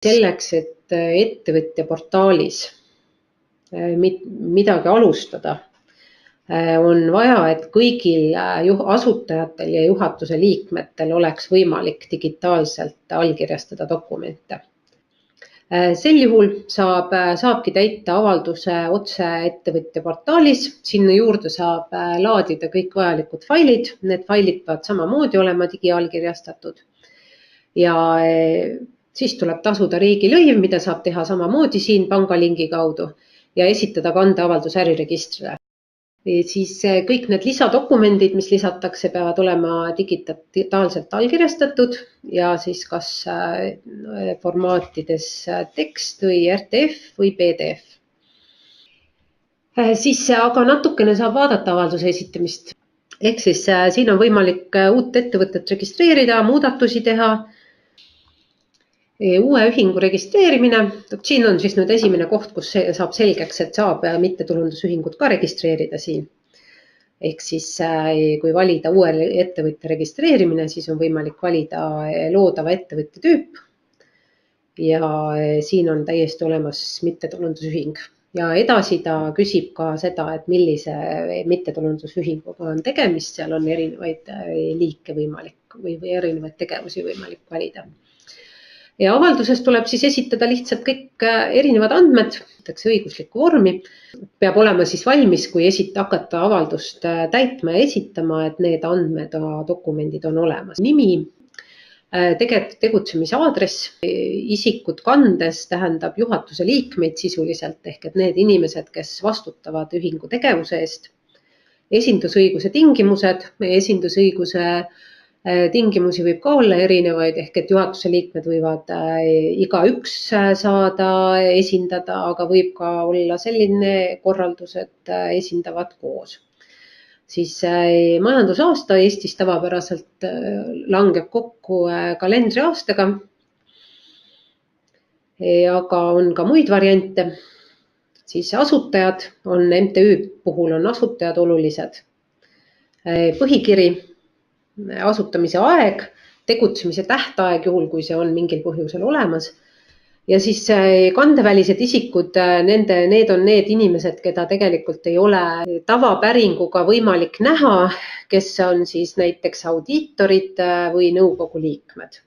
Selleks, et ettevõtja portaalis midagi alustada, on vaja, et kõigil asutajatel ja juhatuse liikmetel oleks võimalik digitaalselt allkirjastada dokumente. Sel juhul saabki täita avalduse otse ettevõtja portaalis, sinna juurde saab laadida kõik vajalikud failid, need failid peavad samamoodi olema digiallkirjastatud ja siis tuleb tasuda riigilõiv, mida saab teha samamoodi siin pangalingi kaudu ja esitada kandeavaldus äriregistrile. Siis kõik need lisadokumendid, mis lisatakse, peavad olema digitaalselt allkirjastatud ja siis kas formaatides tekst või RTF või PDF. Siis aga natukene saab vaadata avalduse esitamist. Ehk siis siin on võimalik uut ettevõtet registreerida, muudatusi teha. Uue ühingu registreerimine, siin on siis nüüd esimene koht, kus saab selgeks, et saab mittetulundusühingut ka registreerida siin. Ehk siis kui valida uue ettevõtte registreerimine, siis on võimalik valida loodava ettevõtte tüüp ja siin on täiesti olemas mittetulundusühing. Ja edasi ta küsib ka seda, et millise mittetulundusühinguga on tegemist, seal on erinevaid liike võimalik või erinevaid tegevusi võimalik valida. Ja avalduses tuleb siis esitada lihtsalt kõik erinevad andmed, õiguslikku vormi. Peab olema siis valmis, kui hakata avaldust täitma ja esitama, et need andmed, dokumendid on olemas. Nimi, tegutsemise aadress, isikud kandes tähendab juhatuse liikmeid sisuliselt, ehk et need inimesed, kes vastutavad ühingu tegevuse eest. Esindusõiguse tingimused, esindusõiguse tingimusi võib ka olla erinevaid, ehk et juhatuse liikmed võivad igaüks saada esindada, aga võib ka olla selline korraldus, et esindavad koos. Siis majandusaasta Eestis tavapäraselt langeb kokku kalendriaastaga, aga on ka muid variante. Siis asutajad on MTÜ puhul on asutajad olulised. Põhikiri, asutamise aeg, tegutsemise tähtaeg, juhul kui see on mingil põhjusel olemas. Ja siis kandevälised isikud, need on need inimesed, keda tegelikult ei ole tavapäringuga võimalik näha, kes on siis näiteks audiitorid või nõukogu liikmed.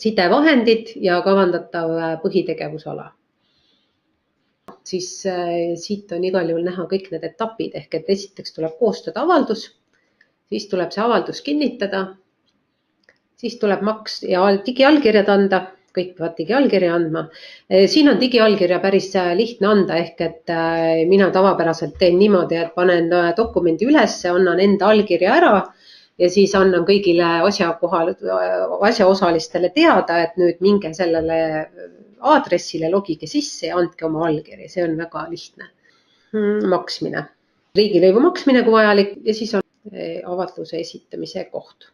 Sidevahendid ja kavandatav põhitegevusala. Siis siit on igal juhul näha kõik need etapid, ehk et esiteks tuleb koostada avaldus, siis tuleb see avaldus kinnitada, siis tuleb maks ja digiallkirjad anda, kõik peavad digiallkirja andma. Siin on digiallkirja päris lihtne anda, ehk et mina tavapäraselt teen niimoodi, et panen dokumendi üles, annan enda allkirja ära ja siis annan kõigile asjaosalistele teada, et nüüd minge sellele aadressile, logige sisse ja andke oma allkiri. See on väga lihtne. Maksmine. Riigilõivu maksmine kui vajalik ja siis on avalduse esitamise koht.